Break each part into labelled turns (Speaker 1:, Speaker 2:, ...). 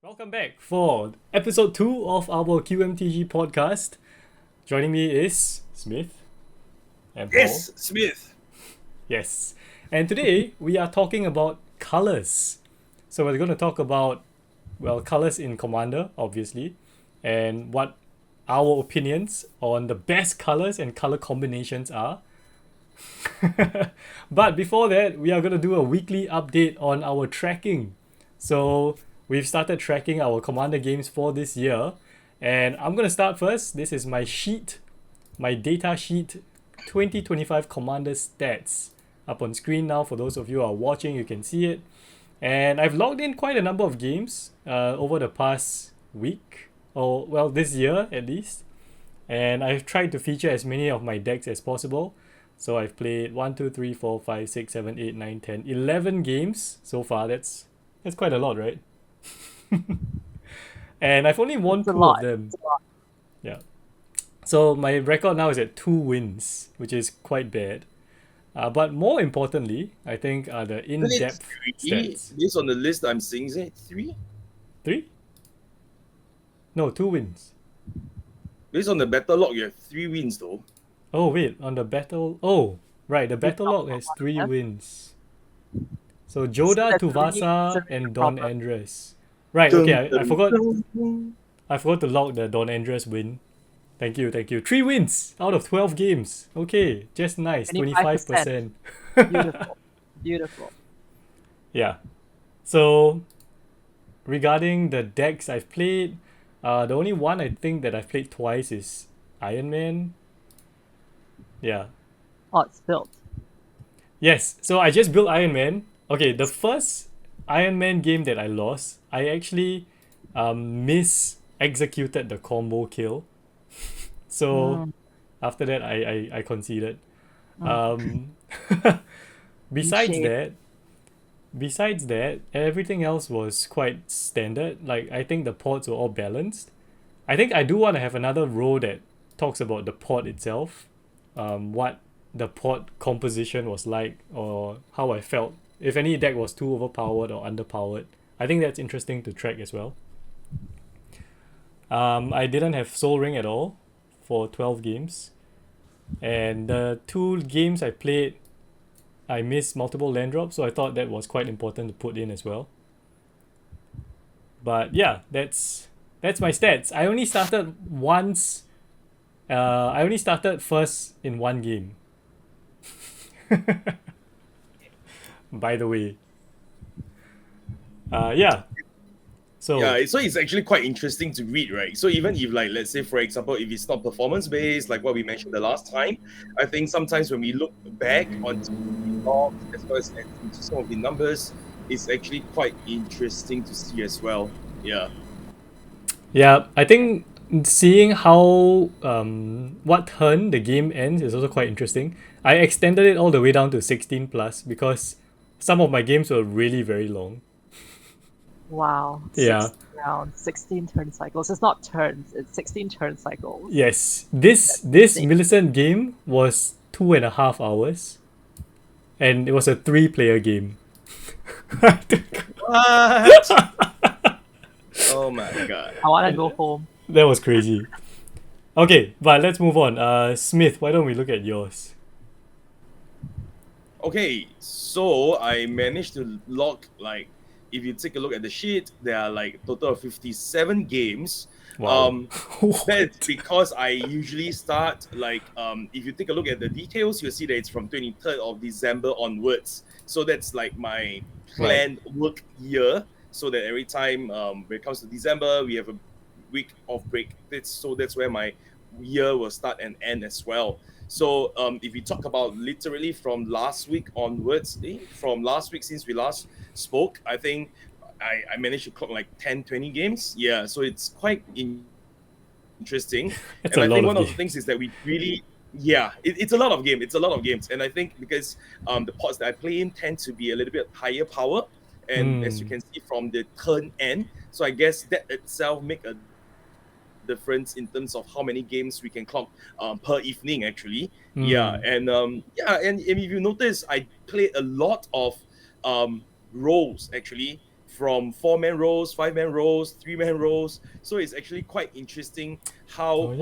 Speaker 1: Welcome back for episode 2 of our QMTG podcast. Joining me is Smith and Paul.
Speaker 2: Yes, Smith.
Speaker 1: Yes. And today we are talking about colors. So we're going to talk about, colors in Commander, obviously, and what our opinions on the best colors and color combinations are. But before that, we are going to do a weekly update on our tracking. So we've started tracking our Commander games for this year. And I'm going to start first. This is my sheet, my data sheet 2025 Commander stats. Up on screen now. For those of you who are watching, you can see it. And I've logged in quite a number of games over the past week, or this year at least. And I've tried to feature as many of my decks as possible. So I've played 1, 2, 3, 4, 5, 6, 7, 8, 9, 10, 11 games so far. That's quite a lot, right? And I've only won
Speaker 3: It's a
Speaker 1: two
Speaker 3: lot.
Speaker 1: of them.
Speaker 3: It's a lot.
Speaker 1: Yeah. So my record now is at 2 wins, which is quite bad. But more importantly, I think the in-depth
Speaker 2: Three,
Speaker 1: stats.
Speaker 2: based on the list I'm seeing, is it 3?
Speaker 1: 3? No, 2 wins.
Speaker 2: Based on the battle log, you have 3 wins though.
Speaker 1: Oh wait, on the battle. Oh, right. The battle log has 3 wins. So Joda,
Speaker 3: That's
Speaker 1: Tuvasa,
Speaker 3: really
Speaker 1: and Don
Speaker 3: problem.
Speaker 1: Andres. Right. Okay. I forgot.
Speaker 2: Dun.
Speaker 1: I forgot to log the Don Andres win. Thank you. 3 wins out of 12 games. Okay, just nice. 25%.
Speaker 3: Beautiful. Beautiful.
Speaker 1: Yeah. So regarding the decks I've played, the only one I think that I've played twice is Iron Man. Yeah.
Speaker 3: Oh, it's built.
Speaker 1: Yes. So I just built Iron Man. Okay, the first Iron Man game that I lost, I actually mis-executed the combo kill. So
Speaker 3: Mm,
Speaker 1: after that, I conceded.
Speaker 3: mm.
Speaker 1: Um, besides
Speaker 3: Shade.
Speaker 1: that, besides that, everything else was quite standard. Like I think the pods were all balanced. I think I do want to have another row that talks about the pod itself, what the pod composition was like, or how I felt. If any deck was too overpowered or underpowered, I think that's interesting to track as well. I didn't have Soul Ring at all for 12 games, and the 2 games I played, I missed multiple land drops, so I thought that was quite important to put in as well. But yeah, that's my stats. I only started once. I only started first in 1 game. By the way. Yeah. So
Speaker 2: Yeah, so it's actually quite interesting to read, right? So even if, like, let's say, for example, if it's not performance-based, like what we mentioned the last time, I think sometimes when we look back on the logs as well as into some of the numbers, it's actually quite interesting to see as well. Yeah.
Speaker 1: yeah, I think seeing how what turn the game ends is also quite interesting. I extended it all the way down to 16 plus because some of my games were really very long.
Speaker 3: Wow.
Speaker 1: Yeah.
Speaker 3: 16 rounds, 16 turn cycles. It's not turns, it's 16 turn cycles.
Speaker 1: Yes. This
Speaker 3: insane.
Speaker 1: Millicent game was 2.5 hours, and it was a 3-player game.
Speaker 2: What? Oh my god.
Speaker 3: I want to go home.
Speaker 1: That was crazy. Okay, but let's move on. Smith, why don't we look at yours?
Speaker 2: Okay, so I managed to log, like, if you take a look at the sheet, there are like total of 57 games.
Speaker 1: Wow.
Speaker 2: That's because I usually start, like, if you take a look at the details, you'll see that it's from 23rd of December onwards. So that's like my planned work year. So that every time when it comes to December, we have a week of break. That's where my year will start and end as well. So if we talk about literally from last week onwards, from last week since we last spoke, I think I managed to clock like 10, 20 games. Yeah, so it's quite interesting.
Speaker 1: It's
Speaker 2: And
Speaker 1: a
Speaker 2: I
Speaker 1: lot
Speaker 2: think
Speaker 1: of
Speaker 2: one of the
Speaker 1: games.
Speaker 2: things is that we really, yeah, it's a lot of games. It's a lot of games. And I think because the pods that I play in tend to be a little bit higher power. And as you can see from the turn end, so I guess that itself make a difference in terms of how many games we can clock per evening actually. Yeah, and and if you notice, I play a lot of roles actually from 4-man rows, 5-man rows, 3-man rows. So it's actually quite interesting how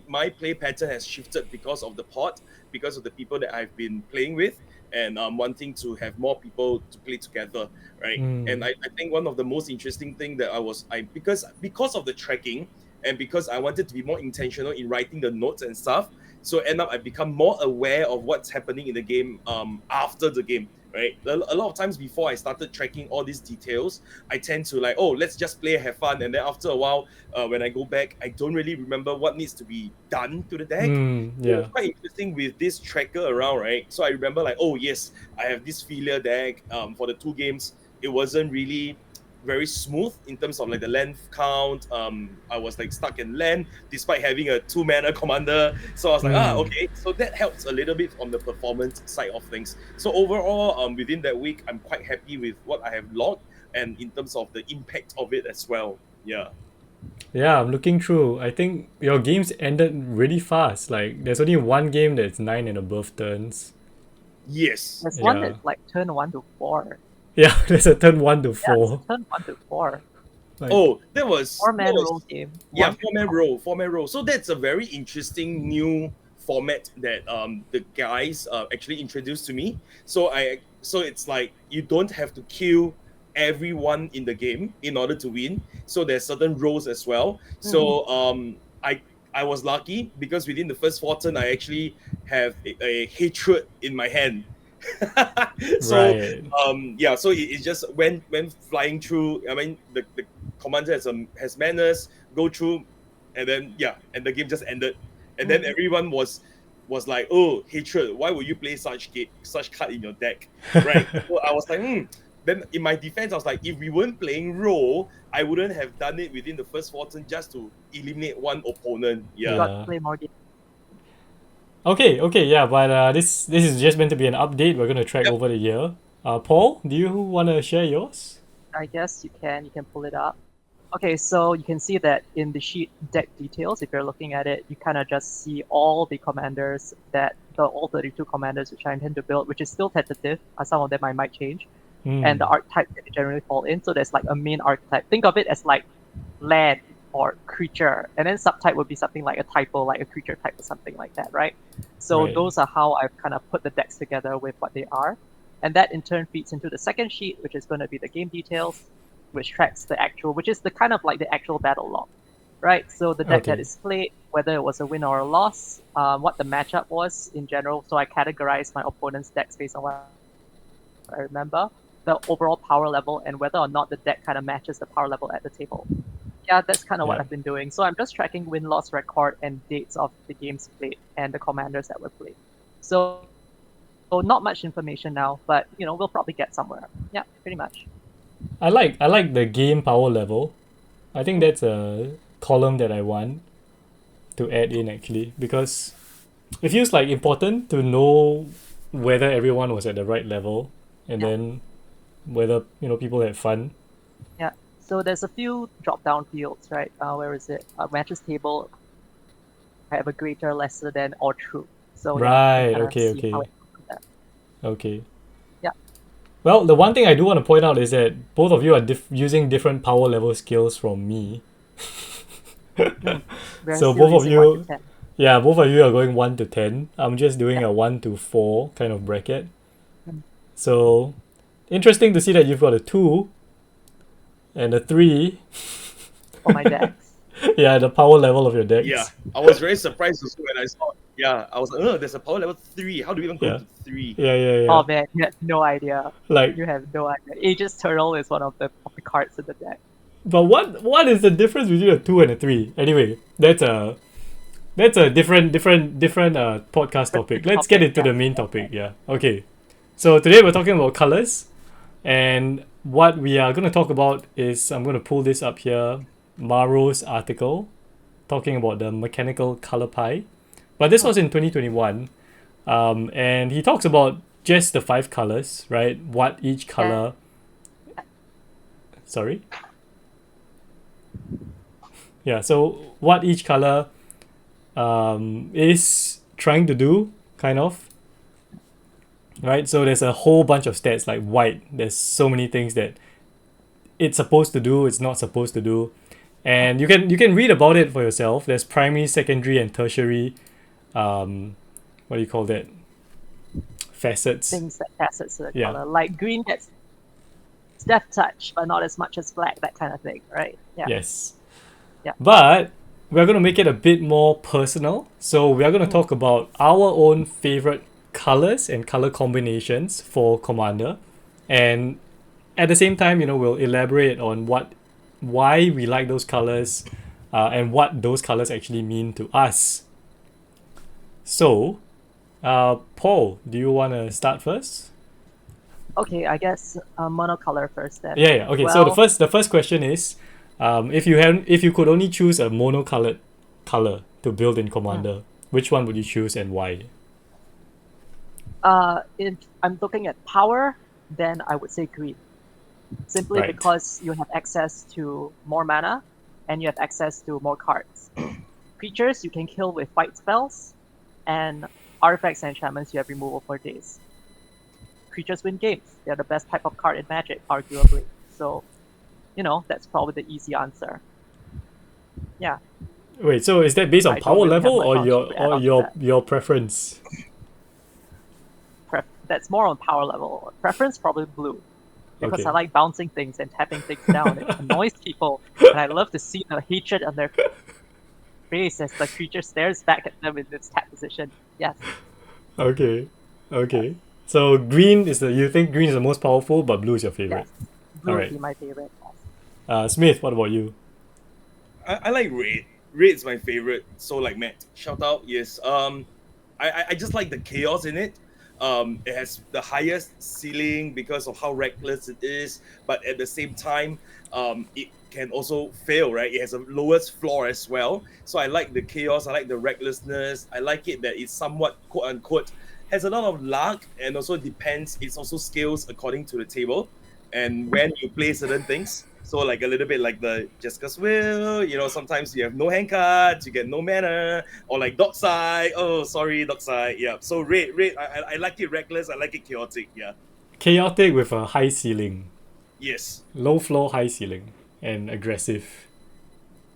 Speaker 2: my play pattern has shifted because of the pod, because of the people that I've been playing with, and wanting to have more people to play together, right? And I think one of the most interesting thing that because of the tracking, and because I wanted to be more intentional in writing the notes and stuff, so end up I become more aware of what's happening in the game after the game, right? A lot of times before I started tracking all these details, I tend to like, oh, let's just play, have fun, and then after a while, when I go back, I don't really remember what needs to be done to the deck. So it's quite interesting with this tracker around, right? So I remember like, oh yes, I have this failure deck for the 2 games. It wasn't really very smooth in terms of like the land count. I was like stuck in land despite having a 2-mana commander. So I was like, okay. So that helps a little bit on the performance side of things. So overall, within that week, I'm quite happy with what I have logged and in terms of the impact of it as well. Yeah.
Speaker 1: Yeah, I'm looking through. I think your games ended really fast. Like, there's only one game that's 9 and above turns.
Speaker 2: Yes.
Speaker 3: There's one that's like turn 1 to 4.
Speaker 1: Yeah, there's a turn 1 to 4.
Speaker 3: Yeah, turn 1 to 4.
Speaker 1: Like,
Speaker 2: that was
Speaker 3: 4-man roll game.
Speaker 2: Yeah, 4-man roll. So that's a very interesting new format that the guys actually introduced to me. So it's like you don't have to kill everyone in the game in order to win. So there's certain roles as well. So I was lucky because within the first 4 turns I actually have a hatred in my hand. So so it just went flying through. I mean, the commander has manners, go through, and then the game just ended. And then everyone was like, oh, hatred, why would you play such card in your deck, right? So I was like, Then in my defense, I was like, if we weren't playing role, I wouldn't have done it within the first 4 turns just to eliminate one opponent.
Speaker 3: You got to play more games.
Speaker 1: Okay, but this is just meant to be an update. We're going to track over the year. Paul, do you want to share yours?
Speaker 3: I guess you can pull it up. Okay, so you can see that in the sheet deck details, if you're looking at it, you kind of just see all the commanders all 32 commanders which I intend to build, which is still tentative. Some of them I might change. And the archetype that they generally fall in. So there's like a main archetype. Think of it as like land or creature, and then subtype would be something like a typo, like a creature type or something like that, right? So those are how I've kind of put the decks together with what they are. And that in turn feeds into the second sheet, which is going to be the game details, which tracks the actual, which is the kind of like the actual battle log, right? So the deck that is played, whether it was a win or a loss, what the matchup was in general. So I categorize my opponent's decks based on what I remember, the overall power level, and whether or not the deck kind of matches the power level at the table. Yeah, that's kind of what I've been doing. So I'm just tracking win-loss record and dates of the games played and the commanders that were played. So not much information now, but we'll probably get somewhere. Yeah, pretty much.
Speaker 1: I like the game power level. I think that's a column that I want to add in actually, because it feels like important to know whether everyone was at the right level, and then whether people had fun.
Speaker 3: Yeah. So there's a few drop-down fields, right? Where is it? Matches table. I have a greater, lesser than, or true. So
Speaker 1: Okay.
Speaker 3: Yeah.
Speaker 1: Well, the one thing I do want to point out is that both of you are using different power level skills from me. So both of you, both of you are going 1 to 10. I'm just doing a 1 to 4 kind of bracket. So interesting to see that you've got a 2 and a 3
Speaker 3: for my decks.
Speaker 1: Yeah, the power level of your decks.
Speaker 2: Yeah, I was very surprised also when I saw. Yeah, I was like, oh, there's a power level 3. How do we even go to 3?
Speaker 1: Yeah.
Speaker 3: Oh man, you have no idea.
Speaker 1: Like,
Speaker 3: you have no idea. Aegis Turtle is one of the cards in the deck.
Speaker 1: But what is the difference between a 2 and a 3? Anyway, that's a different podcast topic. Let's get into the main topic. Yeah. Okay. So today we're talking about colors, and what we are going to talk about is, I'm going to pull this up here, Maro's article talking about the mechanical color pie. But this was in 2021, and he talks about just the 5 colors, right? What each color... Sorry? Yeah, so what each color is trying to do, kind of. Right? So there's a whole bunch of stats, like white. There's so many things that it's supposed to do, it's not supposed to do. And you can read about it for yourself. There's primary, secondary, and tertiary what do you call that? Facets.
Speaker 3: Things that facets to the
Speaker 1: Yeah.
Speaker 3: color. Like green gets death touch, but not as much as black, that kind of thing, right? Yeah.
Speaker 1: Yes.
Speaker 3: Yeah.
Speaker 1: But we're going to make it a bit more personal. So we are going to talk about our own favorite colors and color combinations for Commander. And at the same time, we'll elaborate on why we like those colors and what those colors actually mean to us. So, Paul, do you want to start first?
Speaker 3: Okay, I guess monocolor first then.
Speaker 1: Yeah. Okay. So the first question is, if you could only choose a monocolored color to build in Commander, which one would you choose and why?
Speaker 3: If I'm looking at power, then I would say green. Simply
Speaker 1: Right.
Speaker 3: because you have access to more mana and you have access to more cards. Creatures you can kill with fight spells, and artifacts and enchantments you have removal for days. Creatures win games. They're the best type of card in Magic, arguably. So, that's probably the easy answer. Yeah.
Speaker 1: Wait. So is that based on
Speaker 3: I don't
Speaker 1: power
Speaker 3: really have
Speaker 1: level
Speaker 3: much
Speaker 1: or
Speaker 3: else
Speaker 1: your
Speaker 3: to add on to that.
Speaker 1: your preference?
Speaker 3: That's more on power level. Preference probably blue. Because
Speaker 1: Okay.
Speaker 3: I like bouncing things and tapping things down. It annoys people, and I love to see the hatred on their face as the creature stares back at them in its tap position. Yes.
Speaker 1: Okay. Okay. So you think green is the most powerful, but blue is your favorite.
Speaker 3: Yes. Blue would
Speaker 1: Alright.
Speaker 3: be my favorite.
Speaker 1: Smith, what about you?
Speaker 2: I like red. Red's my favorite. So like Matt, shout out. Yes. I just like the chaos in it. It has the highest ceiling because of how reckless it is, but at the same time, it can also fail, right? It has a lowest floor as well. So I like the chaos. I like the recklessness. I like it that it's somewhat quote unquote has a lot of luck and also depends. It's also scales according to the table and when you play certain things. So like a little bit like the Jessica's Will, sometimes you have no hand cards, you get no mana, or like Dockside. Oh, sorry, Dockside. Yeah. So red. I like it reckless. I like it chaotic. Yeah.
Speaker 1: Chaotic with a high ceiling.
Speaker 2: Yes.
Speaker 1: Low floor, high ceiling. And aggressive.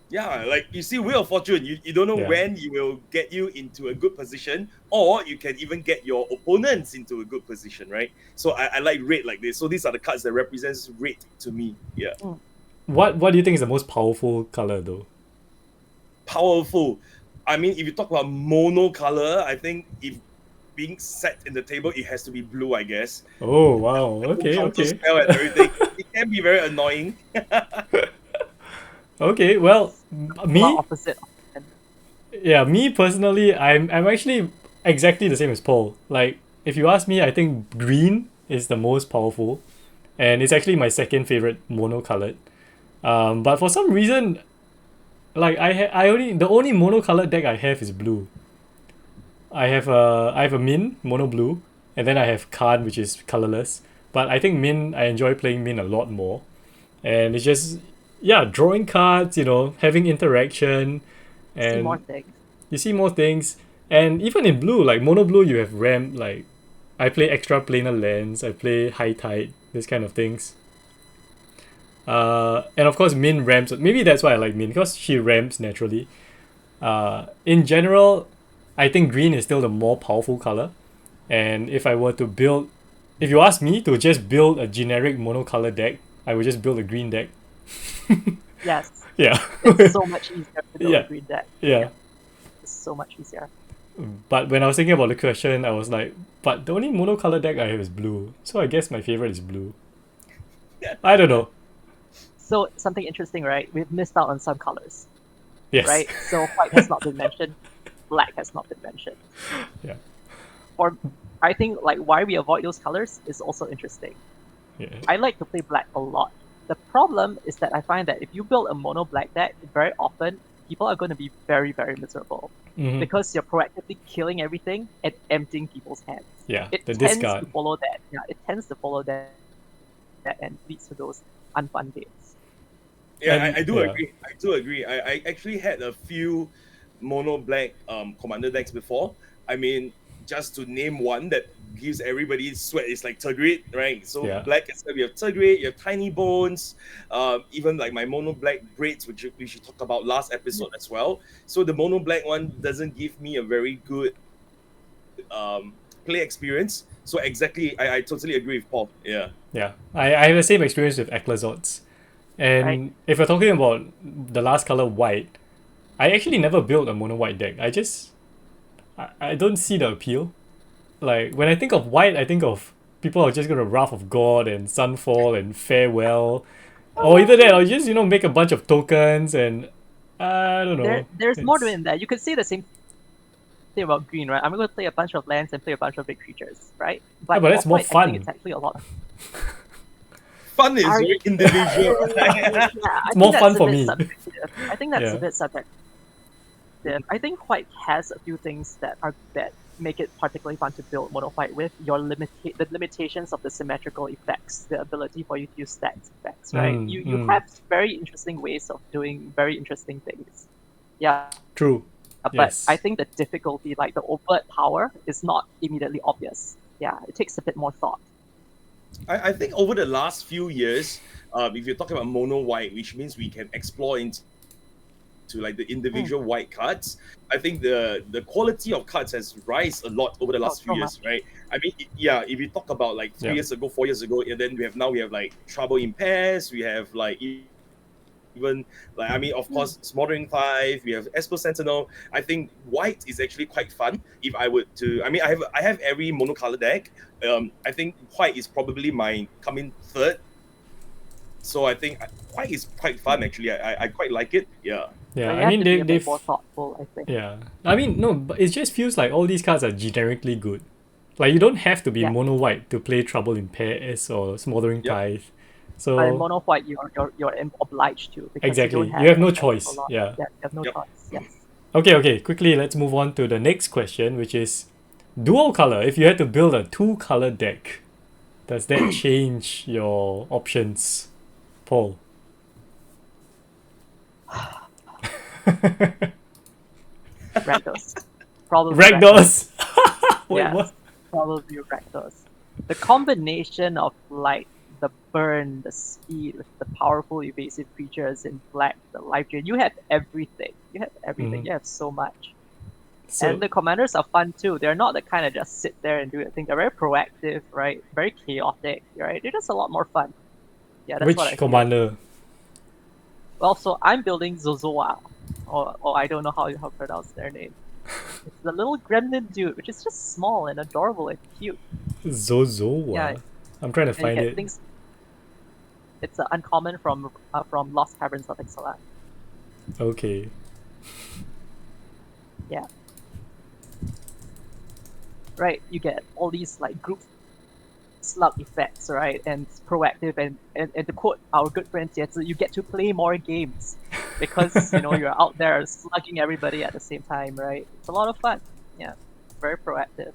Speaker 2: Yeah, like you see Wheel of Fortune, you don't know
Speaker 1: Yeah.
Speaker 2: when you will get you into a good position, or you can even get your opponents into a good position, right? So I like red like this. So these are the cards that represents red to me. Yeah.
Speaker 1: What do you think is the most powerful color though?
Speaker 2: Powerful. I mean, if you talk about mono color, I think if being set in the table, it has to be blue, I guess.
Speaker 1: Oh wow.
Speaker 2: The
Speaker 1: Okay,
Speaker 2: counter
Speaker 1: okay.
Speaker 2: spell and everything. It can be very annoying.
Speaker 1: Okay, well me
Speaker 3: Opposite.
Speaker 1: yeah, me personally, I'm actually exactly the same as Paul. Like, if you ask me, I think green is the most powerful, and it's actually my second favorite monocolored. But for some reason, like the only monocolored deck I have is blue. I have a Min mono blue, and then I have Khan, which is colorless. But I think Min, I enjoy playing Min a lot more, and it's just drawing cards, having interaction,
Speaker 3: See
Speaker 1: and
Speaker 3: more things.
Speaker 1: you see more things. And even in blue, like mono blue, you have ramp. Like I play extra planar lands, I play high tide, this kind of things. And of course Min ramps. Maybe that's why I like Min, because she ramps naturally. In general, I think green is still the more powerful color. And if you ask me to just build a generic monocolor deck, I would just build a green deck.
Speaker 3: Yes.
Speaker 1: Yeah.
Speaker 3: It's so much easier to build
Speaker 1: Yeah.
Speaker 3: a green deck.
Speaker 1: Yeah.
Speaker 3: It's so much easier.
Speaker 1: But when I was thinking about the question, I was like, but the only monocolor deck I have is blue. So I guess my favorite is blue. I don't know.
Speaker 3: So something interesting, right? We've missed out on some colors,
Speaker 1: Yes.
Speaker 3: right? So white has not been mentioned, black has not been mentioned.
Speaker 1: Yeah.
Speaker 3: Or I think like why we avoid those colors is also interesting.
Speaker 1: Yeah.
Speaker 3: I like to play black a lot. The problem is that I find that if you build a mono black deck, very often people are going to be very, very miserable
Speaker 1: Mhm.
Speaker 3: because you're proactively killing everything and emptying people's hands.
Speaker 1: Yeah.
Speaker 3: It
Speaker 1: The
Speaker 3: tends
Speaker 1: discard.
Speaker 3: to follow that. Yeah, it tends to follow that and leads to those unfun games.
Speaker 2: Yeah,
Speaker 1: And-
Speaker 2: I do
Speaker 1: yeah.
Speaker 2: agree. I do agree. I actually had a few mono black commander decks before. I mean, just to name one that gives everybody sweat, is like Tergrid, right? So
Speaker 1: Yeah.
Speaker 2: black, we have Tergrid, you have Tiny Bones, even like my mono black braids, which we should talk about last episode as well. So the mono black one doesn't give me a very good play experience. So exactly, I totally agree with Paul. Yeah.
Speaker 1: Yeah. I have the same experience with Ecclesots. And
Speaker 3: Right.
Speaker 1: if we're talking about the last color white, I actually never built a mono white deck. I don't see the appeal. Like when I think of white, I think of people are just gonna Wrath of God and Sunfall and Farewell. Or either that or just, make a bunch of tokens and I don't know.
Speaker 3: There's more to
Speaker 1: It's-
Speaker 3: it than that. You could say the same thing about green, right? I'm going to play a bunch of lands and play a bunch of big creatures, right?
Speaker 1: Yeah, but that's
Speaker 3: for
Speaker 1: more
Speaker 3: white, I
Speaker 1: fun.
Speaker 3: think it's actually a lot of
Speaker 2: Fun is
Speaker 3: Are-
Speaker 2: very individual.
Speaker 3: yeah,
Speaker 1: It's more fun for me.
Speaker 3: I think that's
Speaker 1: Yeah.
Speaker 3: a bit subjective. I think white has a few things that make it particularly fun to build mono white with. The limitations of the symmetrical effects, the ability for you to use stacked effects, right? You have very interesting ways of doing very interesting things. Yeah.
Speaker 1: True.
Speaker 3: But
Speaker 1: Yes.
Speaker 3: I think the difficulty, like the overt power, is not immediately obvious. Yeah, it takes a bit more thought.
Speaker 2: I think over the last few years, if you're talking about mono white, which means we can explore into like the individual white cards, I think the quality of cards has rise a lot over the last few
Speaker 3: so
Speaker 2: years, right? I mean, yeah, if you talk about like 3
Speaker 1: Yeah.
Speaker 2: years ago, 4 years ago, and then we have like Trouble in Pairs, we have like even like, I mean, of course, Smothering 5, we have Esper Sentinel. I think white is actually quite fun. If I would to, I mean, I have every monocolor deck. I think white is probably my coming third. So I think white is quite fun actually. I quite like it. Yeah.
Speaker 1: Yeah,
Speaker 3: But you
Speaker 1: I
Speaker 3: have
Speaker 1: mean
Speaker 3: to be a
Speaker 1: they
Speaker 3: bit more thoughtful, I think.
Speaker 1: yeah. I mean no, but it just feels like all these cards are generically good. Like you don't have to be
Speaker 3: Yeah.
Speaker 1: mono white to play Trouble in Pairs or Smothering
Speaker 2: Yep.
Speaker 1: Tithe.
Speaker 3: But in
Speaker 1: So
Speaker 3: mono white, you're obliged to because
Speaker 1: Exactly.
Speaker 3: you don't
Speaker 1: You have no
Speaker 3: access to
Speaker 1: choice.
Speaker 3: a lot.
Speaker 1: Yeah.
Speaker 3: You have no
Speaker 2: Yep.
Speaker 3: choice. Yes.
Speaker 1: okay, quickly let's move on to the next question, which is dual color. If you had to build a 2-color deck, does that change your options, Paul?
Speaker 3: Rakdos. Probably
Speaker 1: Rakdos. Wait,
Speaker 3: Yes,
Speaker 1: what?
Speaker 3: probably Rakdos. The combination of like the burn, the speed, with the powerful evasive creatures in black, the life drain, you have everything. You have everything.
Speaker 1: Mhm.
Speaker 3: You have so much.
Speaker 1: So
Speaker 3: And the commanders are fun too. They're not the kind of just sit there and do it thing. They're very proactive, right? Very chaotic, right? They're just a lot more fun. Yeah, that's
Speaker 1: which
Speaker 3: what I feel.
Speaker 1: commander?
Speaker 3: Well, so I'm building Zozoa, or I don't know how you pronounce their name. It's the little gremlin dude, which is just small and adorable and cute.
Speaker 1: Zozoa.
Speaker 3: Yeah.
Speaker 1: I'm trying to
Speaker 3: And you
Speaker 1: find
Speaker 3: get
Speaker 1: it.
Speaker 3: things. It's uncommon from Lost Caverns of Ixalan.
Speaker 1: Okay.
Speaker 3: Yeah. Right, you get all these like group slug effects, right? And it's proactive and to quote our good friend Tietze, you get to play more games because you're out there slugging everybody at the same time, right? It's a lot of fun. Yeah. Very proactive.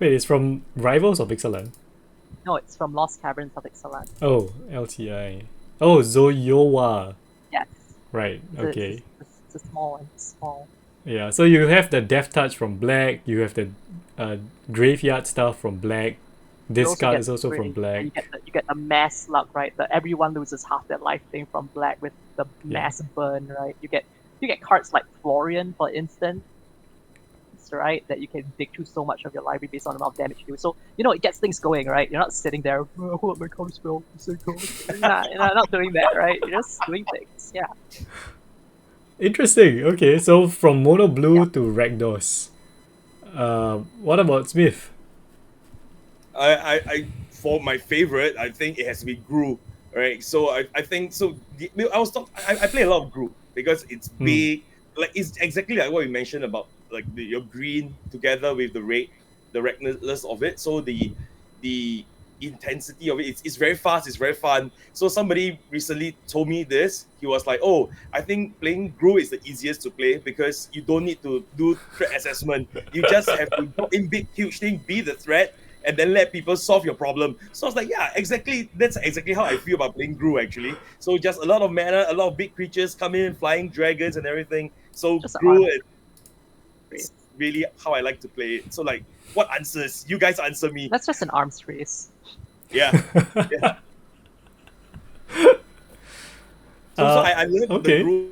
Speaker 1: Wait, it's from Rivals of Ixalan?
Speaker 3: No, it's from Lost Caverns of Ixalan.
Speaker 1: Oh, LTI. Oh, Zoyowa.
Speaker 3: Yes.
Speaker 1: Right,
Speaker 3: It's a-
Speaker 1: okay.
Speaker 3: It's a small one. It's small.
Speaker 1: Yeah, so you have the Death Touch from black, you have the Graveyard stuff from black.
Speaker 3: You
Speaker 1: This
Speaker 3: also
Speaker 1: card
Speaker 3: get
Speaker 1: is also from
Speaker 3: You
Speaker 1: black.
Speaker 3: get the mass slug, right? The everyone loses half their life thing from black with the
Speaker 1: Yeah.
Speaker 3: mass burn, right? You get cards like Florian, for instance, right? That you can dig through so much of your library based on the amount of damage you do. So it gets things going, right? You're not sitting there, oh, hold up my counter spell, you're not doing that, right? You're just doing things. Yeah.
Speaker 1: Interesting. Okay, so from Mono Blue to Rakdos. What about Smith?
Speaker 2: I for my favorite, I think it has to be Gru, right? So I think so. I play a lot of Gru because it's big. Like it's exactly like what you mentioned about like your green together with the redness of it. So the intensity of it, it's very fast, it's very fun. So somebody recently told me this. He was like, oh, I think playing Gru is the easiest to play because you don't need to do threat assessment. You just have to drop in big huge thing, be the threat, and then let people solve your problem. So I was like, yeah, exactly. That's exactly how I feel about playing Gru actually. So just a lot of mana, a lot of big creatures come in, flying dragons and everything. So
Speaker 3: Just
Speaker 2: Gru,
Speaker 3: honest.
Speaker 2: really how I like to play it. So like, what answers? You guys answer me.
Speaker 3: That's just an arms race.
Speaker 2: Yeah. Yeah. So I learned
Speaker 1: okay.
Speaker 2: the blue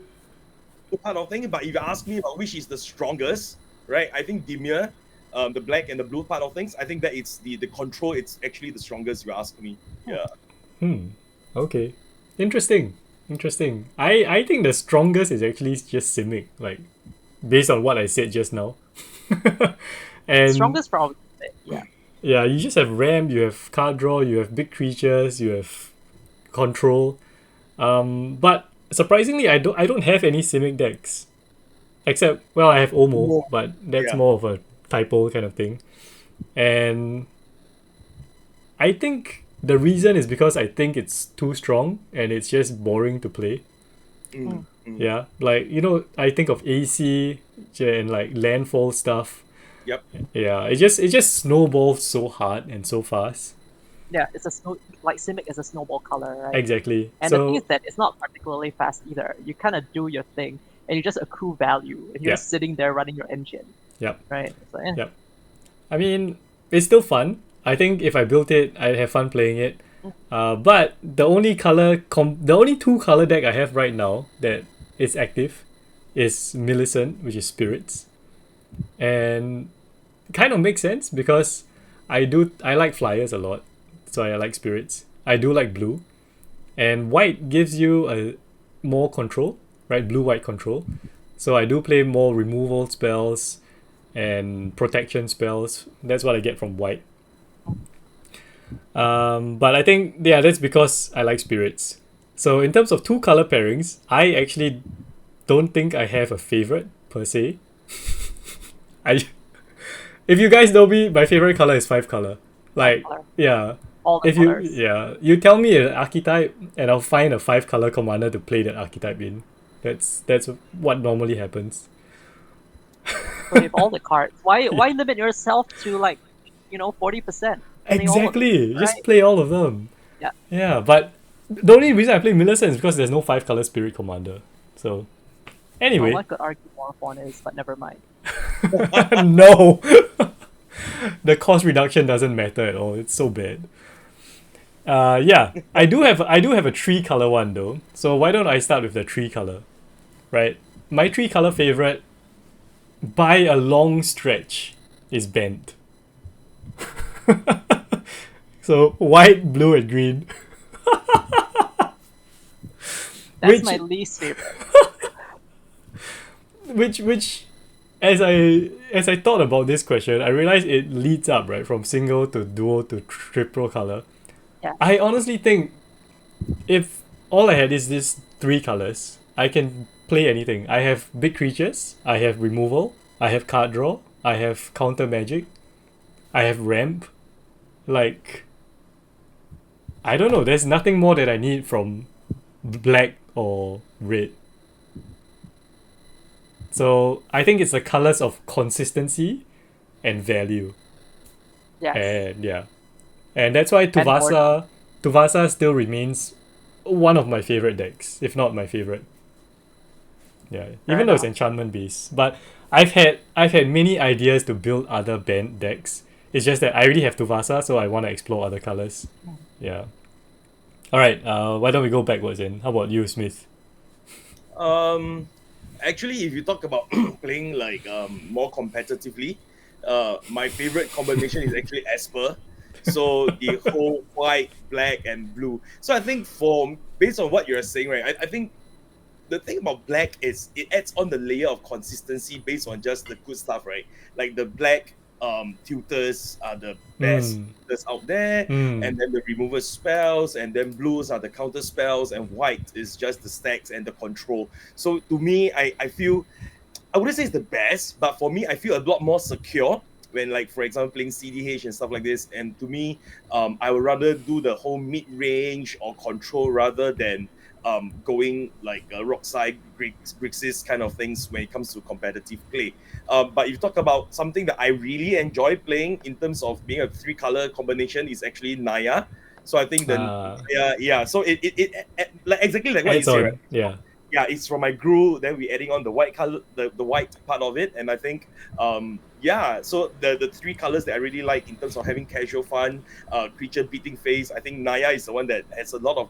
Speaker 2: part of thing, but if you ask me about which is the strongest, right? I think Dimir, the black and the blue part of things, I think that it's the control, it's actually the strongest, you ask me. Yeah.
Speaker 1: Okay. Interesting. I think the strongest is actually just Simic, like based on what I said just now. And
Speaker 3: Strongest probably. Yeah.
Speaker 1: yeah, you just have ramp, you have card draw, you have big creatures, you have control. But surprisingly, I don't have any Simic decks, except well, I have Omo, but that's
Speaker 2: Yeah.
Speaker 1: more of a typo kind of thing. And I think the reason is because I think it's too strong and it's just boring to play. Yeah, like I think of AC and like landfall stuff.
Speaker 2: Yep.
Speaker 1: Yeah, it just snowballs so hard and so fast.
Speaker 3: Yeah, it's like Simic is a snowball color, right?
Speaker 1: Exactly.
Speaker 3: And the thing is that it's not particularly fast either. You kind of do your thing, and you just accrue value, and you're just sitting there running your engine.
Speaker 1: Yep.
Speaker 3: Right. So,
Speaker 1: Yep. I mean, it's still fun. I think if I built it, I'd have fun playing it. But the only two color deck I have right now that is active is Millicent, which is spirits, and kind of makes sense because I like flyers a lot, so I like spirits. I do like blue, and white gives you a more control, right? Blue-white control. So I do play more removal spells and protection spells. That's what I get from white. But I think that's because I like spirits. So in terms of two color pairings, I actually don't think I have a favorite per se. If you guys know me, my favorite color is 5-color. Like, yeah.
Speaker 3: all the colors.
Speaker 1: You tell me an archetype and I'll find a 5-color commander to play that archetype in. That's what normally happens.
Speaker 3: But with all the cards, why limit yourself to 40%?
Speaker 1: Exactly.
Speaker 3: Them,
Speaker 1: Just
Speaker 3: right?
Speaker 1: play all of them.
Speaker 3: Yeah.
Speaker 1: Yeah, but the only reason I play Millicent is because there's no 5-color spirit commander. So anyway.
Speaker 3: Well, one could argue Morphon is, but never mind.
Speaker 1: No. The cost reduction doesn't matter at all. It's so bad. Yeah, I do have a 3-color one though. So why don't I start with the 3-color? Right? My 3-color favorite by a long stretch is Bent. So white, blue, and green.
Speaker 3: That's my least favorite.
Speaker 1: Which as I thought about this question, I realized it leads up right from single to duo to triple color.
Speaker 3: Yeah.
Speaker 1: I honestly think if all I had is these 3 colors, I can play anything. I have big creatures, I have removal, I have card draw, I have counter magic, I have ramp. Like, I don't know, there's nothing more that I need from black or red. So I think it's the colors of consistency and value.
Speaker 3: Yes.
Speaker 1: And that's why Tuvasa still remains one of my favorite decks, if not my favorite. Yeah, even though it's enchantment based. But I've had many ideas to build other band decks. It's just that I already have Tuvasa, so I want to explore other colors. Yeah. All right. Why don't we go backwards then? How about you, Smith?
Speaker 2: Actually, if you talk about playing more competitively, my favorite combination is actually Esper. So the whole white, black, and blue. So I think based on what you're saying, right? I think the thing about black is it adds on the layer of consistency based on just the good stuff, right? Like the black tutors are the best tutors out there, and then the removal spells, and then blues are the counter spells, and white is just the stacks and the control. So to me, I feel, I wouldn't say it's the best, but for me, I feel a lot more secure when, like, for example, playing CDH and stuff like this. And to me, I would rather do the whole mid-range or control rather than going like Rockside, Grixis kind of things when it comes to competitive play. But if you talk about something that I really enjoy playing in terms of being a 3-color combination is actually Naya. So I think so it like exactly like what you say, right?
Speaker 1: Yeah.
Speaker 2: yeah, it's from my Gru. Then we're adding on the white color, the white part of it, and I think yeah. So the three colors that I really like in terms of having casual fun, creature beating face. I think Naya is the one that has a lot of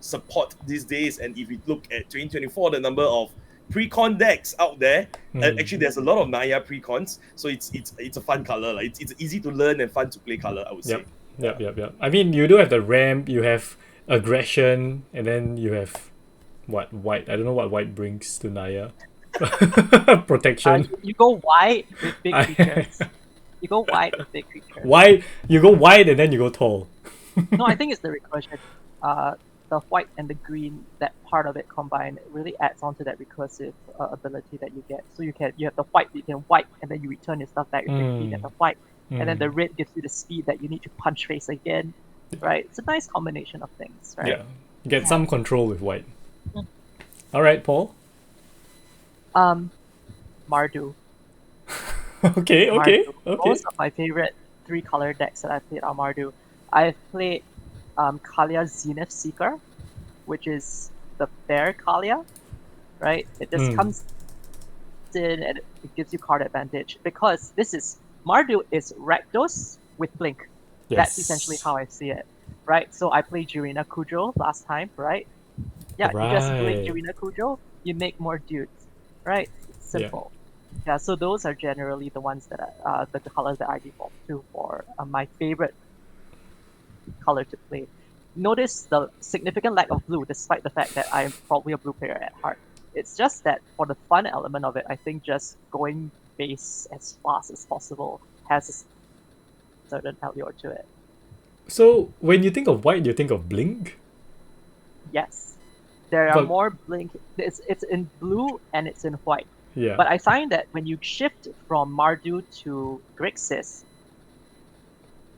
Speaker 2: support these days. And if you look at 2024, the number of pre-con decks out there, actually there's a lot of Naya pre-cons. So it's a fun color. Like it's easy to learn and fun to play color, I would say.
Speaker 1: Yep. I mean, you do have the ramp, you have aggression, and then you have what white. I don't know what white brings to Naya. Protection.
Speaker 3: You go white with big creatures. You go white with big creatures.
Speaker 1: Wide. You go wide and then you go tall.
Speaker 3: No, I think it's the recursion. The white and the green, that part of it combined, really adds on to that recursive ability that you get. So you have the white, you can white, and then you return your stuff back with the green and the white. And then the red gives you the speed that you need to punch face again, right? It's a nice combination of things, right?
Speaker 1: Yeah, you get some control with white. All right, Paul.
Speaker 3: Mardu.
Speaker 1: Okay.
Speaker 3: Most of my favorite 3-color decks that I've played are Mardu. I've played Kalia Zenith Seeker, which is the fair Kalia, right? It just comes in and it gives you card advantage because Mardu is Rakdos with Blink.
Speaker 1: Yes.
Speaker 3: That's essentially how I see it, right? So I played Jirina Kujo last time, right? Yeah, you just blink Jirina Kujo, you make more dudes, right? It's simple. Yeah, so those are generally the ones that the colors that I default to for my favorite color to play. Notice the significant lack of blue, despite the fact that I'm probably a blue player at heart. It's just that for the fun element of it, I think just going base as fast as possible has a certain allure to it.
Speaker 1: So when you think of white, you think of Blink?
Speaker 3: Yes. There are more Blink. It's in blue and it's in white.
Speaker 1: Yeah.
Speaker 3: But I find that when you shift from Mardu to Grixis,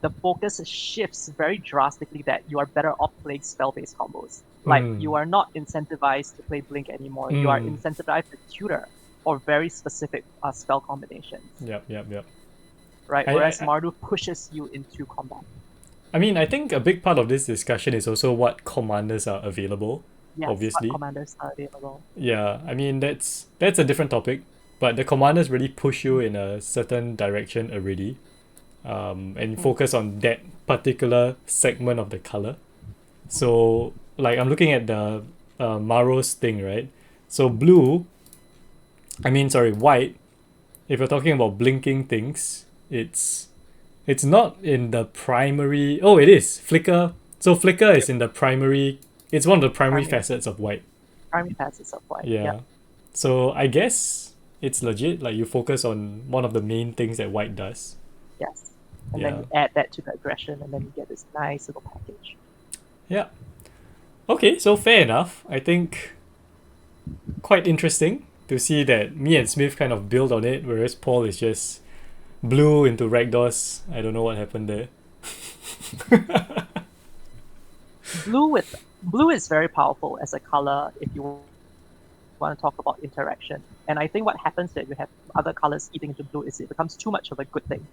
Speaker 3: the focus shifts very drastically that you are better off playing spell-based combos. Like, you are not incentivized to play Blink anymore. You are incentivized to tutor or very specific spell combinations.
Speaker 1: Yep.
Speaker 3: Right, whereas Mardu pushes you into combat.
Speaker 1: I mean, I think a big part of this discussion is also what commanders are available.
Speaker 3: Yes,
Speaker 1: obviously.
Speaker 3: what commanders are available.
Speaker 1: Yeah, I mean, that's a different topic, but the commanders really push you in a certain direction already, and focus on that particular segment of the color. So, like, I'm looking at the Maros thing, right? So white, if you're talking about blinking things, it's not in the primary. Oh, it is flicker. So flicker is in the primary. It's one of the primary facets of white.
Speaker 3: Primary facets of white.
Speaker 1: Yeah. So I guess it's legit. Like, you focus on one of the main things that white does.
Speaker 3: Yes. And then you add that to the aggression, and then you get this nice little package.
Speaker 1: Yeah. Okay, so fair enough. I think quite interesting to see that me and Smith kind of build on it, whereas Paul is just blue into Rakdos. I don't know what happened there.
Speaker 3: Blue is very powerful as a color if you want to talk about interaction. And I think what happens that you have other colors eating into blue is it becomes too much of a good thing.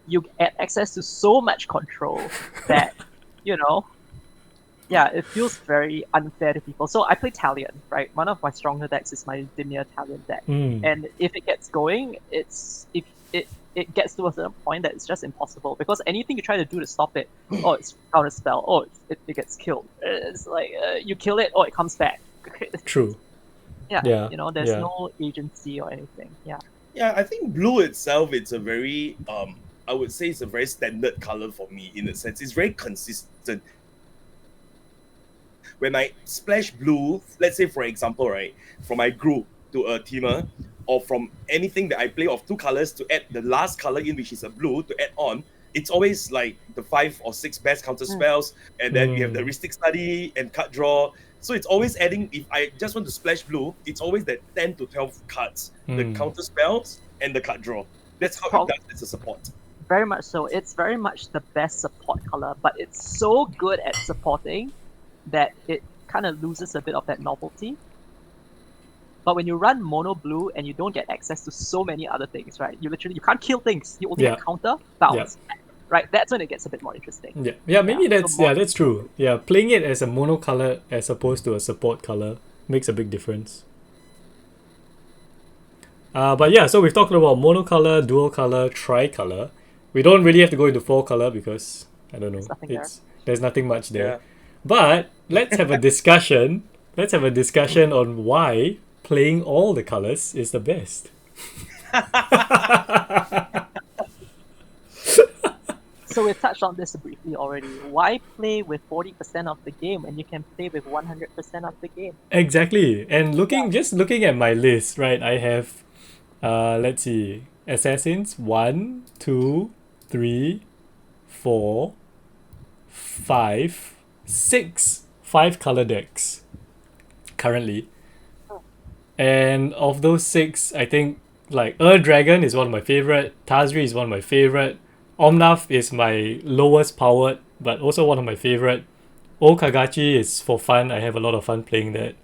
Speaker 3: You get access to so much control that, it feels very unfair to people. So I play Talion, right? One of my stronger decks is my Dimir Talion deck. And if it gets going, it gets to a certain point that it's just impossible because anything you try to do to stop it, it's counter spell, it gets killed. It's like you kill it, it comes back.
Speaker 1: True.
Speaker 3: There's no agency or anything.
Speaker 2: Yeah, I think blue itself, it's a very I would say it's a very standard color for me in a sense. It's very consistent. When I splash blue, let's say for example, right, from my group to a teamer, or from anything that I play of 2 colors to add the last color in, which is a blue, to add on, it's always like the 5 or 6 best counter spells, and then we have the heuristic study and card draw. So it's always adding, if I just want to splash blue, it's always that 10 to 12 cards, the counter spells and the card draw. That's how it does as a support.
Speaker 3: Very much so. It's very much the best support color, but it's so good at supporting that it kind of loses a bit of that novelty. But when you run mono blue and you don't get access to so many other things, right? You can't kill things. You only get counter, bounce, right? That's when it gets a bit more interesting.
Speaker 1: That's true. Yeah, playing it as a mono color as opposed to a support color makes a big difference. But yeah, so we've talked about monocolor, dual color, tricolor. We don't really have to go into four color because I don't know. There's nothing much there.
Speaker 2: Yeah.
Speaker 1: But let's have a discussion. Let's have a discussion on why playing all the colors is the best.
Speaker 3: So we've touched on this briefly already. Why play with 40% of the game when you can play with 100% of the game?
Speaker 1: Exactly. And just looking at my list, right? I have, let's see, assassins 1, 2, 3, 4, 5, 6, 5 color decks currently. And of those 6, I think like Dragon is one of my favorite. Tazri is one of my favorite. Omnath is my lowest powered, but also one of my favorite. Kagachi is for fun. I have a lot of fun playing that.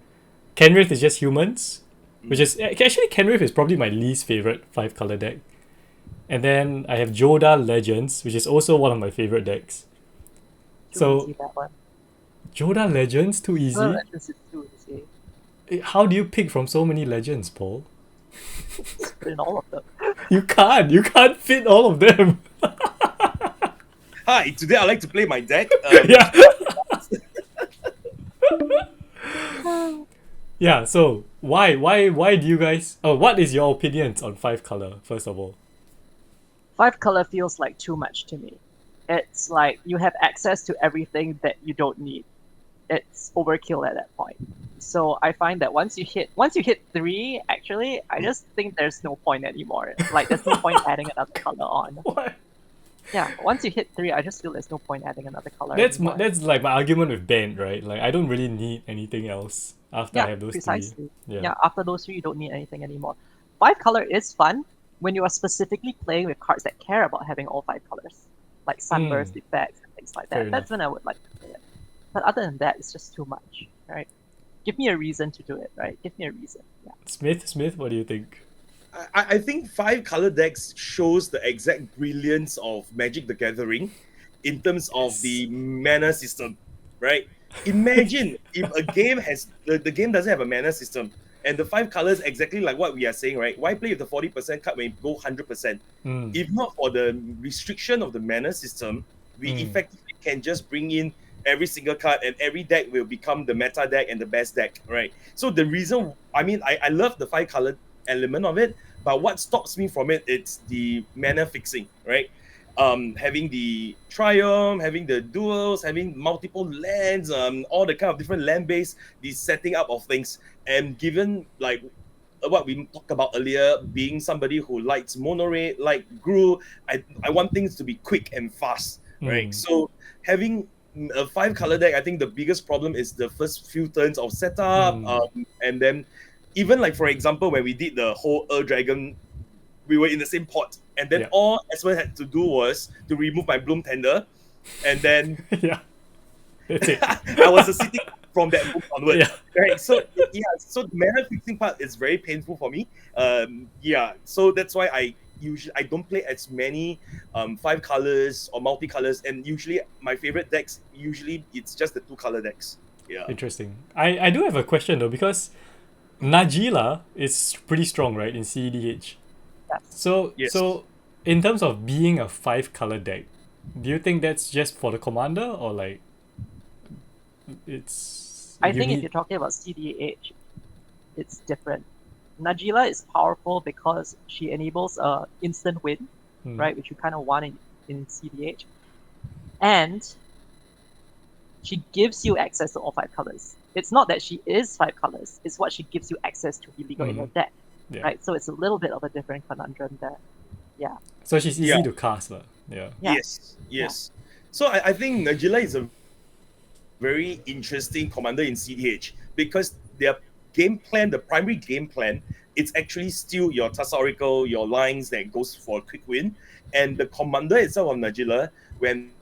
Speaker 1: Kenrith is just humans, which is actually Kenrith is probably my least favorite 5 color deck. And then I have Joda Legends, which is also one of my favorite decks.
Speaker 3: Too easy, that one.
Speaker 1: Joda Legends too easy.
Speaker 3: Legends is too easy.
Speaker 1: How do you pick from so many legends, Paul?
Speaker 3: Put in all of them.
Speaker 1: You can't fit all of them.
Speaker 2: Hi, today I like to play my deck.
Speaker 1: Yeah. Yeah, so why do you guys what is your opinions on 5 color, first of all?
Speaker 3: 5 color feels like too much to me. It's like you have access to everything that you don't need. It's overkill at that point. So I find that once you hit 3, actually, I just think there's no point anymore. Like there's no point adding another color on.
Speaker 1: What?
Speaker 3: Yeah, once you hit 3, I just feel there's no point adding another color.
Speaker 1: That's
Speaker 3: anymore.
Speaker 1: that's like my argument with Band, right? Like I don't really need anything else after I have those
Speaker 3: precisely.
Speaker 1: 3.
Speaker 3: Yeah, after those 3, you don't need anything anymore. 5 color is fun when you are specifically playing with cards that care about having all 5 colors, like sunburst effects and things like that.
Speaker 1: Fair
Speaker 3: That's when I would like to play it. But other than that, it's just too much, right? Give me a reason to do it, right? Give me a reason. Yeah.
Speaker 1: Smith, what do you think?
Speaker 2: I think 5 color decks shows the exact brilliance of Magic the Gathering in terms of the mana system, right? Imagine if a game has the game doesn't have a mana system and the 5 colors exactly like what we are saying, right? Why play with the 40% card when you go 100%? If not for the restriction of the mana system, we effectively can just bring in every single card and every deck will become the meta deck and the best deck, right? So the reason, I love the 5 color element of it, but what stops me from it, it's the mana fixing, right? Having the Triumph, having the duels, having multiple lands, all the kind of different land base, the setting up of things. And given like what we talked about earlier, being somebody who likes mono-red, like Gru, I want things to be quick and fast, right? So having a 5 color deck, I think the biggest problem is the first few turns of setup, and then even like for example when we did the whole Dragon, we were in the same pot, and then all Esmond had to do was to remove my Bloom Tender, and then
Speaker 1: that's it.
Speaker 2: I was sitting from that move onward, right? So so the mana fixing part is very painful for me. So that's why I don't play as many 5 colors or multicolors, and usually my favorite decks it's just the 2 color decks. Yeah.
Speaker 1: Interesting. I do have a question though, because Najila is pretty strong, right, in CEDH. So in terms of being a 5 color deck, do you think that's just for the commander or like it's
Speaker 3: I think if you're talking about CDH, it's different. Najila is powerful because she enables a instant win, right, which you kind of want in CDH, and she gives you access to all 5 colors. It's not that she is 5 colors; it's what she gives you access to illegal in your deck, right? So it's a little bit of a different conundrum there. Yeah.
Speaker 1: So she's easy to cast, lah. Yeah.
Speaker 2: Yes. So I think Najila is a very interesting commander in CDH because their game plan, the primary game plan, it's actually still your Tassorical, your lines that goes for a quick win. And the commander itself of Najila, when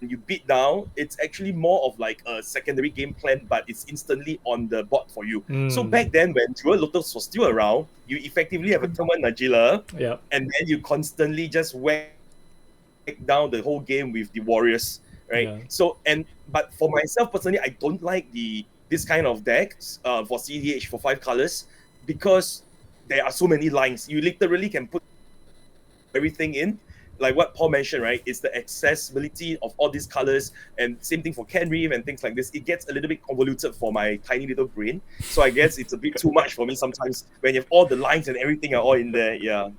Speaker 2: you beat down, it's actually more of like a secondary game plan, but it's instantly on the board for you. So back then, when Jewel Lotus was still around, you effectively have a turn 1 Najila, and then you constantly just whack down the whole game with the warriors, right? So but for myself personally, I don't like the this kind of decks for CDH for 5 colors, because there are so many lines. You literally can put everything in. Like what Paul mentioned, right? It's the accessibility of all these colors, and same thing for Ken Reef and things like this. It gets a little bit convoluted for my tiny little brain. So I guess it's a bit too much for me sometimes when you have all the lines and everything are all in there. Yeah.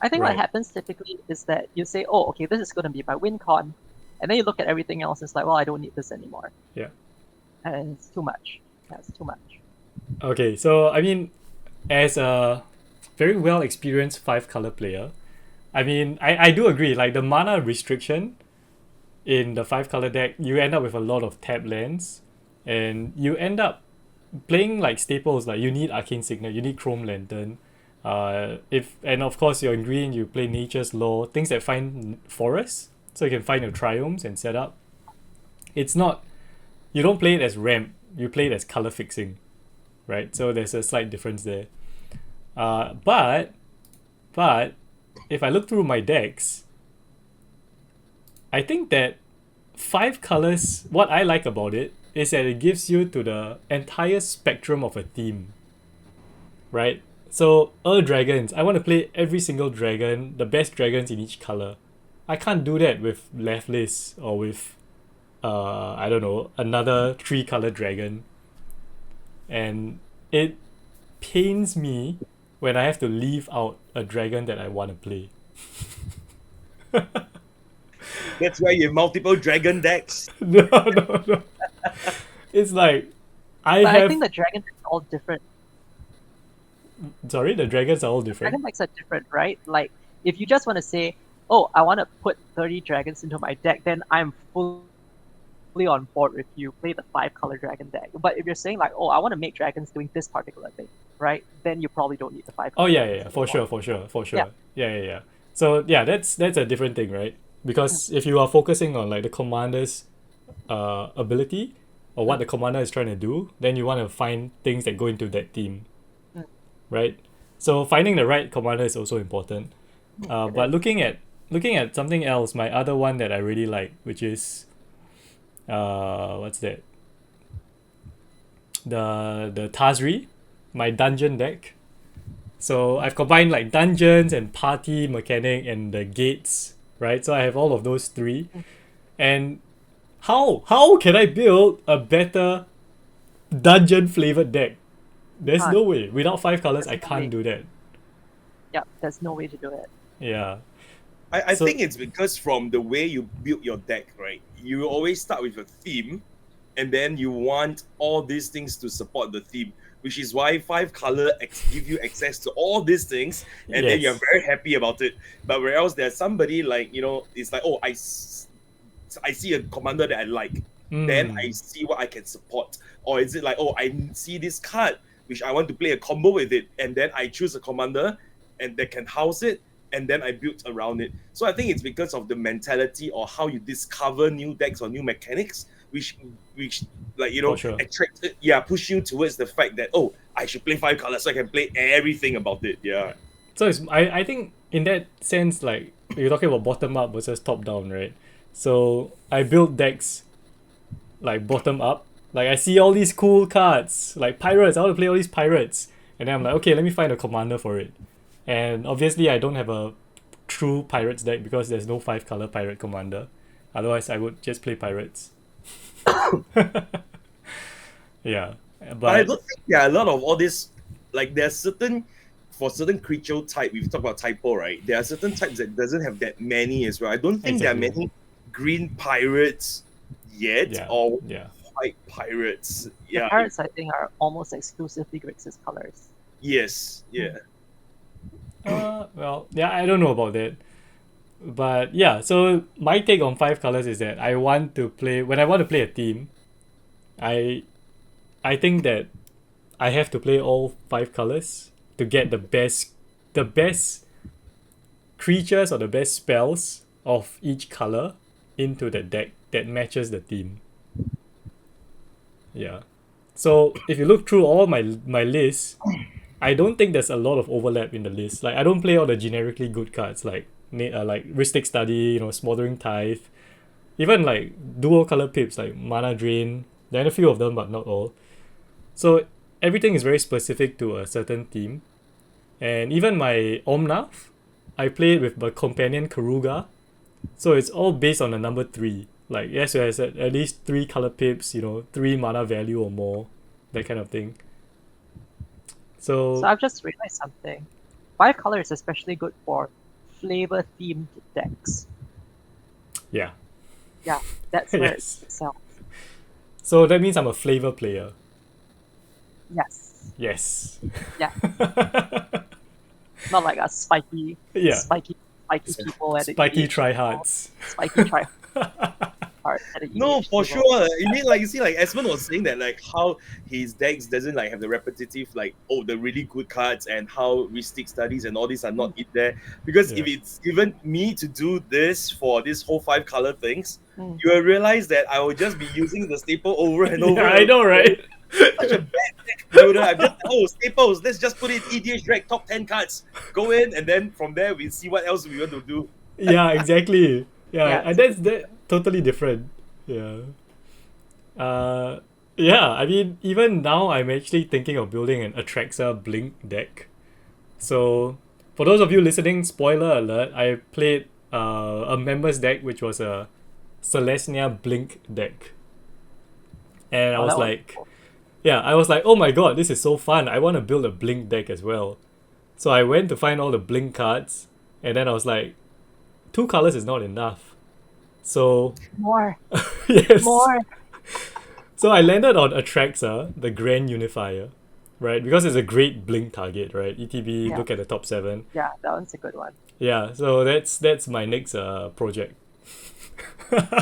Speaker 3: I think
Speaker 1: Right.
Speaker 3: what happens typically is that you say, oh, okay, this is going to be my win con. And then you look at everything else, it's like, well, I don't need this anymore.
Speaker 1: Yeah.
Speaker 3: And it's too much. Yeah, it's too much.
Speaker 1: Okay, so I mean, as a very well experienced 5-color player, I mean, I do agree, like the mana restriction in the 5-color deck, you end up with a lot of tap lands, and you end up playing like staples, like you need Arcane Signet, you need Chrome Lantern. And of course you're in green, you play Nature's Law, things that find forests, so you can find your triomes and set up. It's not, you don't play it as ramp, you play it as color fixing, right? So there's a slight difference there. But if I look through my decks, I think that 5 colors, what I like about it is that it gives you to the entire spectrum of a theme, right? So dragons, I want to play every single dragon, the best dragons in each color. I can't do that with Leftlis or with I don't know, another 3-color dragon. And it pains me when I have to leave out a dragon that I want to play.
Speaker 2: That's why you have multiple dragon decks.
Speaker 1: No. It's like
Speaker 3: But I think the dragon decks are all different.
Speaker 1: Sorry, the dragons are all different.
Speaker 3: Dragon decks are different, right? Like, if you just want to say, oh, I want to put 30 dragons into my deck, then I'm fully on board with you. Play the 5-color dragon deck. But if you're saying like, oh, I want to make dragons doing this particular thing, right? Then you probably don't need the 5.
Speaker 1: Oh yeah, for sure. Yeah. So yeah, that's a different thing, right? Because if you are focusing on like the commander's ability or what the commander is trying to do, then you want to find things that go into that theme, right? So finding the right commander is also important. But looking at something else, my other one that I really like, which is what's that? The Tazri, my dungeon deck. So I've combined like dungeons and party mechanic and the gates, right? So I have all of those 3. And how can I build a better dungeon flavored deck? There's no way. Without 5 colors, I can't do that.
Speaker 3: Yeah, there's no way to do it.
Speaker 1: Yeah.
Speaker 2: I think it's because from the way you build your deck, right? You always start with a theme, and then you want all these things to support the theme, which is why 5 color give you access to all these things, and then you're very happy about it. But whereas there's somebody like, it's like, oh, I see a commander that I like, then I see what I can support. Or is it like, oh, I see this card, which I want to play a combo with it, and then I choose a commander and that can house it, and then I built around it. So I think it's because of the mentality or how you discover new decks or new mechanics, which like, push you towards the fact that, oh, I should play 5 colors so I can play everything about it. Yeah.
Speaker 1: So I think in that sense, like you're talking about bottom up versus top down, right? So I build decks like bottom up. Like I see all these cool cards, like pirates. I want to play all these pirates, and then I'm like, okay, let me find a commander for it. And obviously, I don't have a true pirates deck because there's no 5-color pirate commander. Otherwise, I would just play pirates. Yeah,
Speaker 2: but I don't think there are a lot of all this. Like there's for certain creature type, we've talked about typo, right? There are certain types that doesn't have that many as well. I don't think there are many green pirates yet, or white pirates.
Speaker 3: The pirates, I think, are almost exclusively Grixis colors.
Speaker 2: Yes, yeah.
Speaker 1: Well, yeah, I don't know about that. But yeah, so my take on 5 colors is that when I want to play a theme, I think that I have to play all 5 colors to get the best creatures or the best spells of each color into the deck that matches the theme. Yeah. So if you look through all my list, I don't think there's a lot of overlap in the list. Like I don't play all the generically good cards like Rhystic Study, Smothering Tithe, even like dual color pips like Mana Drain. There are a few of them, but not all. So everything is very specific to a certain theme. And even my Omnath, I played with the companion Karuga. So it's all based on the number 3. Like, yes, it has at least 3 color pips, 3 mana value or more, that kind of thing.
Speaker 3: So
Speaker 1: So
Speaker 3: I've just realized something. 5 color is especially good for flavor-themed decks.
Speaker 1: yeah.
Speaker 3: Yeah, that's where
Speaker 1: Yes.
Speaker 3: it excels.
Speaker 1: So that means I'm a flavor player.
Speaker 3: Yes.
Speaker 1: Yes.
Speaker 3: Yeah. Not like a spiky,
Speaker 1: Yeah.
Speaker 3: spiky people at the
Speaker 1: Spiky
Speaker 3: EDH
Speaker 1: tryhards.
Speaker 3: Spiky try hard at the
Speaker 2: No,
Speaker 3: EDH
Speaker 2: for
Speaker 3: table.
Speaker 2: sure. You mean like you see, like Esmond was saying that like how his decks doesn't like have the repetitive like the really good cards and how Ristic studies and all these are not in there. Because if
Speaker 1: Yeah.
Speaker 2: it's given me to do this for this whole 5 color things,
Speaker 3: Mm.
Speaker 2: you will realize that I will just be using the staple over and over.
Speaker 1: Yeah, I know, right?
Speaker 2: Such a bad deck builder. I'm just staples. Let's just put it EDH drag top 10 cards. Go in and then from there we see what else we want to do.
Speaker 1: Yeah, exactly. Yeah,
Speaker 3: Yeah,
Speaker 1: and that's totally different. Yeah. Yeah, I mean, even now I'm actually thinking of building an Atraxa Blink deck. So, for those of you listening, spoiler alert, I played a members deck which was a Celestia Blink deck. And I was
Speaker 3: that was
Speaker 1: like,
Speaker 3: cool.
Speaker 1: yeah, I was like, oh my god, this is so fun. I want to build a Blink deck as well. So I went to find all the Blink cards, and then I was like, 2 colors is not enough. So,
Speaker 3: More.
Speaker 1: yes.
Speaker 3: More.
Speaker 1: So I landed on Atraxa, the Grand Unifier, right? Because it's a great Blink target, right? ETB,
Speaker 3: Yeah.
Speaker 1: look at the top 7.
Speaker 3: Yeah, that one's a good one.
Speaker 1: Yeah, so that's my next project.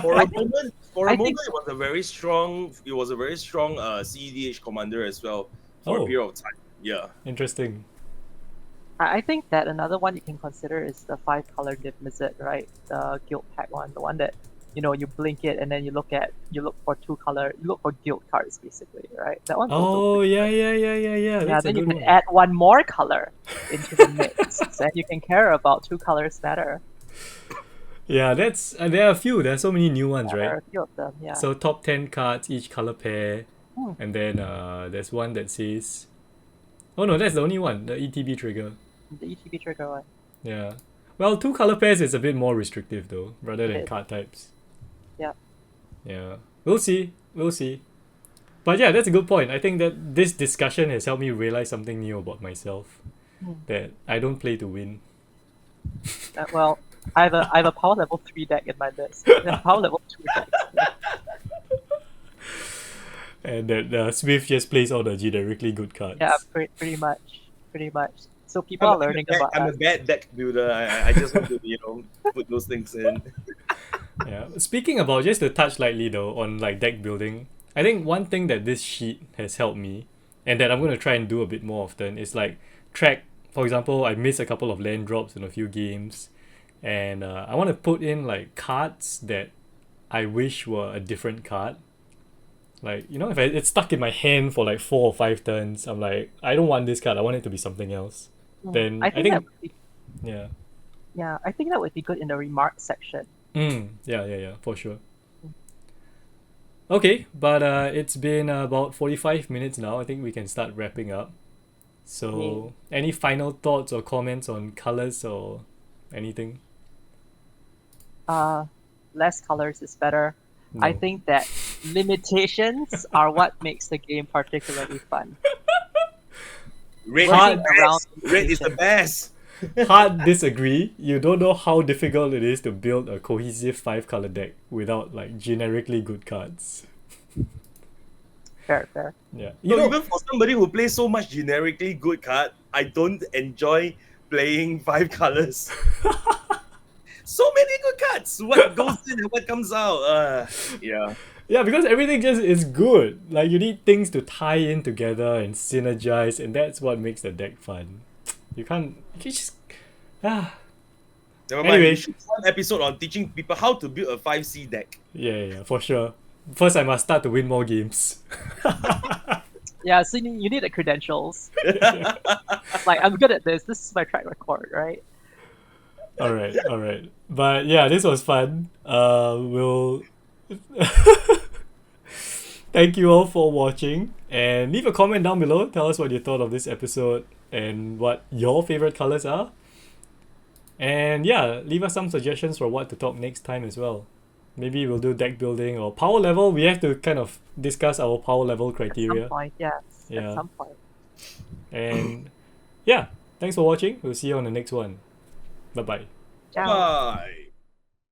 Speaker 2: For a moment,
Speaker 3: I think-
Speaker 2: it was a very strong CEDH commander as well for
Speaker 1: Oh.
Speaker 2: a period of time. Yeah.
Speaker 1: Interesting.
Speaker 3: I think that another one you can consider is the 5 color Div Mizzet, right? The guild pack one, the one that you blink it and then you look for 2 color, you look for guild cards basically, right? That one's also
Speaker 1: Oh, yeah. That's a
Speaker 3: then you
Speaker 1: good
Speaker 3: can
Speaker 1: one.
Speaker 3: add 1 more color into the mix, and you can care about 2 colors better.
Speaker 1: Yeah, that's there are a few. There are so many new ones,
Speaker 3: There are
Speaker 1: right?
Speaker 3: a few of them, yeah.
Speaker 1: So top 10 cards, each color pair,
Speaker 3: Hmm.
Speaker 1: and then there's one that says, oh no, that's the only one, the ETB trigger.
Speaker 3: The ETB trigger one.
Speaker 1: Yeah. Well, 2 color pairs is a bit more restrictive though, rather than
Speaker 3: It is.
Speaker 1: card types.
Speaker 3: Yeah.
Speaker 1: Yeah. We'll see. But yeah, that's a good point. I think that this discussion has helped me realize something new about myself.
Speaker 3: Hmm.
Speaker 1: That I don't play to win.
Speaker 3: Well, I have a power level 3 deck in my list. A power level 2 deck.
Speaker 1: And that Smith just plays all the generically good cards.
Speaker 3: Yeah, pretty much. So people are learning about
Speaker 2: I'm
Speaker 3: us.
Speaker 2: a bad deck builder. I just want to put those things in.
Speaker 1: Yeah. Speaking about, just to touch lightly though on like deck building, I think one thing that this sheet has helped me, and that I'm going to try and do a bit more often, is like track. For example, I missed a couple of land drops in a few games, and I want to put in like cards that I wish were a different card. Like, if it's stuck in my hand for like 4 or 5 turns, I'm like, I don't want this card. I want it to be something else. Then
Speaker 3: I think that would be,
Speaker 1: yeah.
Speaker 3: I think that would be good in the remarks section.
Speaker 1: Yeah, for sure. Okay, but it's been about 45 minutes now. I think we can start wrapping up. So, any final thoughts or comments on colors or anything?
Speaker 3: Less colors is better.
Speaker 1: No.
Speaker 3: I think that limitations are what makes the game particularly fun.
Speaker 2: Red
Speaker 1: Hard-
Speaker 2: is the best.
Speaker 1: Hard disagree. You don't know how difficult it is to build a cohesive 5 color deck without like generically good cards.
Speaker 3: Fair.
Speaker 1: Yeah.
Speaker 2: Even for somebody who plays so much generically good card, I don't enjoy playing 5 colors. So many good cards. What goes in and what comes out? Yeah.
Speaker 1: Yeah, because everything just is good. Like, you need things to tie in together and synergize, and that's what makes the deck fun. You just
Speaker 2: Never mind.
Speaker 1: Anyway.
Speaker 2: We should do one episode on teaching people how to build a 5C deck.
Speaker 1: Yeah, for sure. First, I must start to win more games.
Speaker 3: Yeah, so you need the credentials. Like, I'm good at this. This is my track record, right?
Speaker 1: All right. But yeah, this was fun. We'll thank you all for watching, And leave a comment down below. Tell us what you thought of this episode and what your favorite colors are. And yeah, leave us some suggestions for what to talk next time as well. Maybe we'll do deck building or power level. We have to kind of discuss our power level
Speaker 3: At
Speaker 1: criteria.
Speaker 3: some point, yes.
Speaker 1: Yeah.
Speaker 3: At some point.
Speaker 1: And yeah, thanks for watching. We'll see you on the next one. Bye bye.
Speaker 3: Ciao.
Speaker 2: Bye.